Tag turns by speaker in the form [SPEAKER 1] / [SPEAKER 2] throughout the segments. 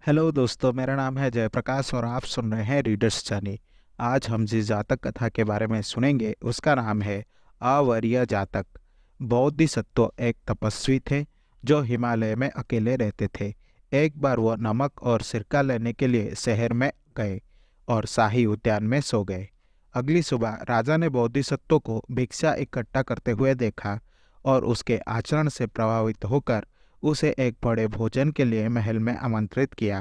[SPEAKER 1] Hello दोस्तों, मेरा नाम है जयप्रकाश और आप सुन रहे हैं रीडर्स जर्नी। आज हम जिस जातक कथा के बारे में सुनेंगे उसका नाम है अवर्य जातक। बोधिसत्व एक तपस्वी थे जो हिमालय में अकेले रहते थे। एक बार वह नमक और सिरका लेने के लिए शहर में गए और शाही उद्यान में सो गए। अगली सुबह राजा ने बोधिसत्व को भिक्षा इकट्ठा करते हुए देखा और उसके आचरण से प्रभावित होकर उसे एक बड़े भोजन के लिए महल में आमंत्रित किया।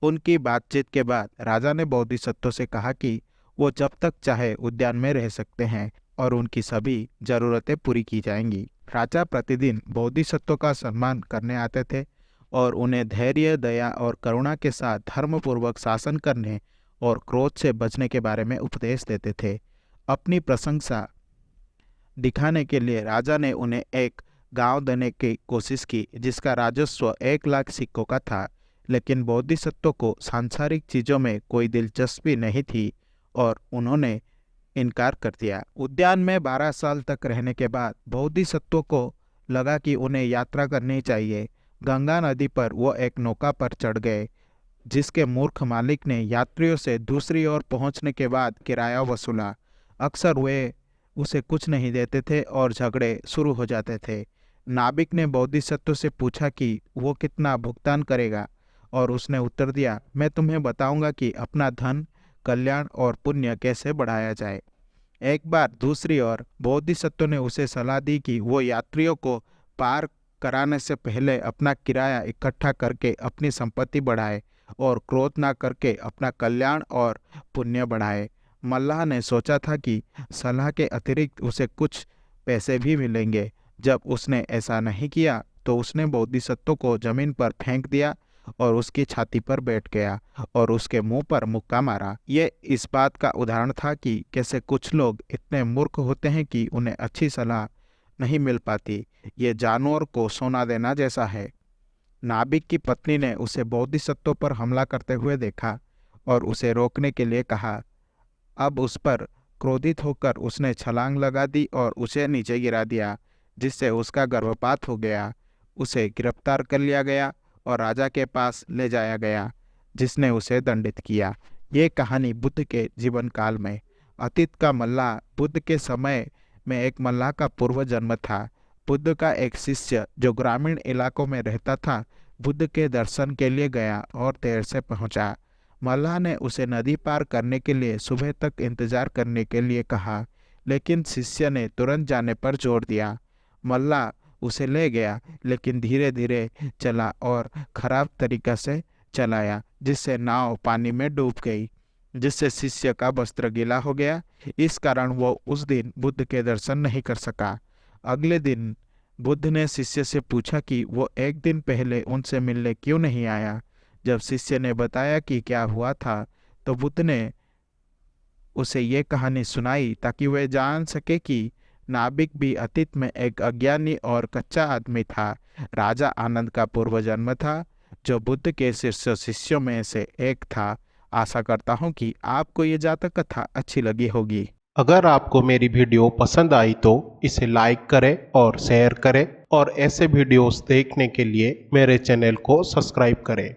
[SPEAKER 1] उनकी बातचीत के बाद राजा ने बोधिसत्व से कहा कि वो जब तक चाहे उद्यान में रह सकते हैं और उनकी सभी जरूरतें पूरी की जाएंगी। राजा प्रतिदिन बोधिसत्व का सम्मान करने आते थे और उन्हें धैर्य, दया और करुणा के साथ धर्मपूर्वक शासन करने और क्रोध से बचने के बारे में उपदेश देते थे। अपनी प्रशंसा दिखाने के लिए राजा ने उन्हें एक गांव देने की कोशिश की जिसका राजस्व 1 लाख सिक्कों का था। लेकिन बोधिसत्व को सांसारिक चीजों में कोई दिलचस्पी नहीं थी और उन्होंने इनकार कर दिया। उद्यान में 12 साल तक रहने के बाद बोधिसत्व को लगा कि उन्हें यात्रा करनी चाहिए। गंगा नदी पर वो एक नौका पर चढ़ गए जिसके मूर्ख मालिक ने यात्रियों से दूसरी ओर पहुंचने के बाद किराया वसूला। अक्सर वे उसे कुछ नहीं देते थे और झगड़े शुरू हो जाते थे। नाविक ने बोधिसत्व से पूछा कि वो कितना भुगतान करेगा और उसने उत्तर दिया, मैं तुम्हें बताऊंगा कि अपना धन, कल्याण और पुण्य कैसे बढ़ाया जाए। एक बार दूसरी ओर बोधिसत्व ने उसे सलाह दी कि वो यात्रियों को पार कराने से पहले अपना किराया इकट्ठा करके अपनी संपत्ति बढ़ाए और क्रोध ना करके अपना कल्याण और पुण्य बढ़ाए। मल्लाह ने सोचा था कि सलाह के अतिरिक्त उसे कुछ पैसे भी मिलेंगे। जब उसने ऐसा नहीं किया तो उसने बोधिसत्व को जमीन पर फेंक दिया और उसकी छाती पर बैठ गया और उसके मुंह पर मुक्का मारा। ये इस बात का उदाहरण था कि कैसे कुछ लोग इतने मूर्ख होते हैं कि उन्हें अच्छी सलाह नहीं मिल पाती। ये जानवर को सोना देना जैसा है। नाविक की पत्नी ने उसे बोधिसत्व पर हमला करते हुए देखा और उसे रोकने के लिए कहा। अब उस पर क्रोधित होकर उसने छलांग लगा दी और उसे नीचे गिरा दिया जिससे उसका गर्भपात हो गया। उसे गिरफ्तार कर लिया गया और राजा के पास ले जाया गया जिसने उसे दंडित किया। ये कहानी बुद्ध के जीवन काल में। अतीत का मल्लाह बुद्ध के समय में एक मल्लाह का पूर्व जन्म था। बुद्ध का एक शिष्य जो ग्रामीण इलाकों में रहता था बुद्ध के दर्शन के लिए गया और देर से पहुंचा। मल्लाह ने उसे नदी पार करने के लिए सुबह तक इंतजार करने के लिए कहा, लेकिन शिष्य ने तुरंत जाने पर जोर दिया। मल्लाह उसे ले गया लेकिन धीरे धीरे चला और खराब तरीका से चलाया जिससे नाव पानी में डूब गई, जिससे शिष्य का वस्त्र गीला हो गया। इस कारण वो उस दिन बुद्ध के दर्शन नहीं कर सका। अगले दिन बुद्ध ने शिष्य से पूछा कि वो एक दिन पहले उनसे मिलने क्यों नहीं आया। जब शिष्य ने बताया कि क्या हुआ था तो बुद्ध ने उसे ये कहानी सुनाई ताकि वह जान सके कि नाविक भी अतीत में एक अज्ञानी और कच्चा आदमी था। राजा आनंद का पूर्व जन्म था जो बुद्ध के शीर्ष शिष्यों में से एक था। आशा करता हूँ कि आपको ये जातक कथा अच्छी लगी होगी।
[SPEAKER 2] अगर आपको मेरी वीडियो पसंद आई तो इसे लाइक करें और शेयर करें और ऐसे वीडियोस देखने के लिए मेरे चैनल को सब्सक्राइब करें।